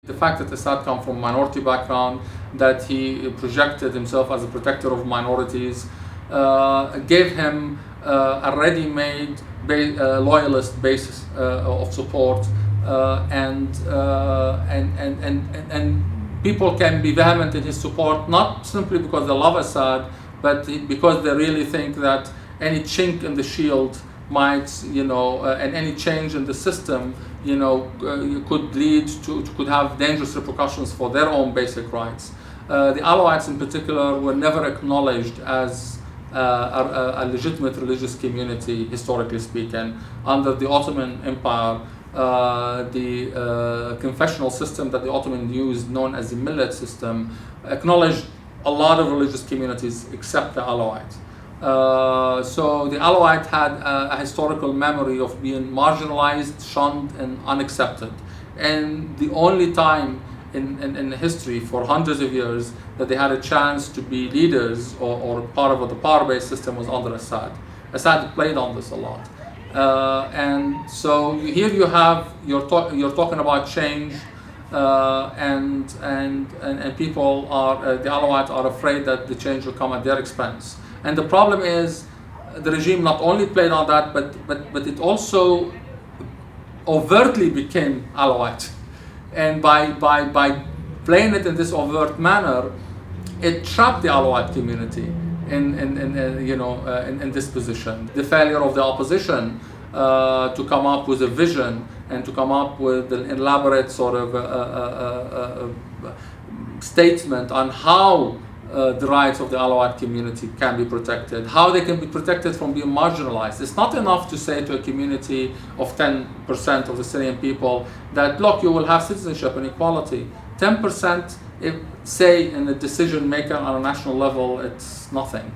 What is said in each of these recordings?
The fact that Assad comes from a minority background, that he projected himself as a protector of minorities, gave him a ready-made loyalist basis of support, and people can be vehement in his support, not simply because they love Assad, but because they really think that any chink in the shield might, and any change in the system, could lead to, could have dangerous repercussions for their own basic rights. The Alawites in particular were never acknowledged as a legitimate religious community, historically speaking. Under the Ottoman Empire, the confessional system that the Ottomans used, known as the millet system, acknowledged a lot of religious communities except the Alawite. So the Alawite had a historical memory of being marginalized, shunned, and unaccepted. And the only time in history for hundreds of years that they had a chance to be leaders or part of the power-based system was under Assad. Assad played on this a lot. And so here you have, you're talking about change, and people are, the Alawites are afraid that the change will come at their expense. And the problem is, the regime not only played on that, but it also overtly became Alawite. And by playing it in this overt manner, it trapped the Alawite community in this position. The failure of the opposition to come up with a vision and to come up with an elaborate sort of statement on how the rights of the Alawite community can be protected, how they can be protected from being marginalized. It's not enough to say to a community of 10% of the Syrian people that, look, you will have citizenship and equality. 10%, say in a decision maker on a national level, it's nothing.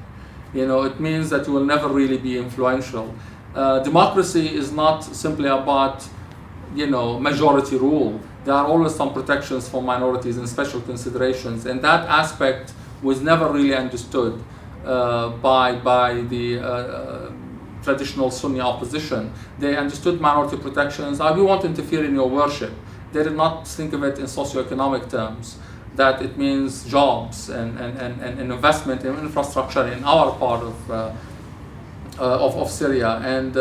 It means that you will never really be influential. Democracy is not simply about, majority rule. There are always some protections for minorities and special considerations, and that aspect was never really understood by the traditional Sunni opposition. They understood minority protections. We won't interfere in your worship. They did not think of it in socioeconomic terms, that it means jobs and investment in infrastructure in our part of Syria, and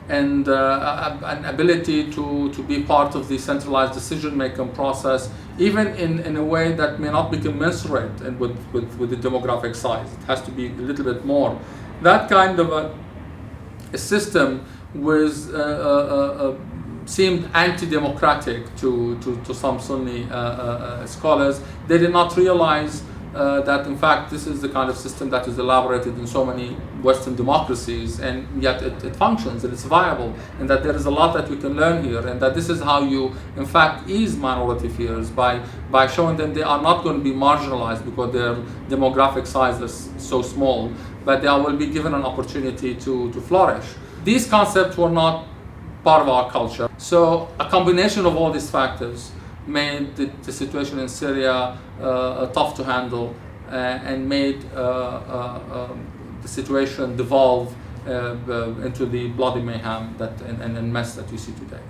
an ability to be part of the centralized decision-making process, even in a way that may not be commensurate with the demographic size. It has to be a little bit more. That kind of a system was seemed anti-democratic to some Sunni scholars. They did not realize that in fact this is the kind of system that is elaborated in so many Western democracies, and yet it functions and it's viable, and that there is a lot that we can learn here, and that this is how you in fact ease minority fears, by showing them they are not going to be marginalized because their demographic size is so small, but they will be given an opportunity to flourish. These concepts were not part of our culture. So a combination of all these factors made the situation in Syria tough to handle, and made the situation devolve into the bloody mayhem and mess that we see today.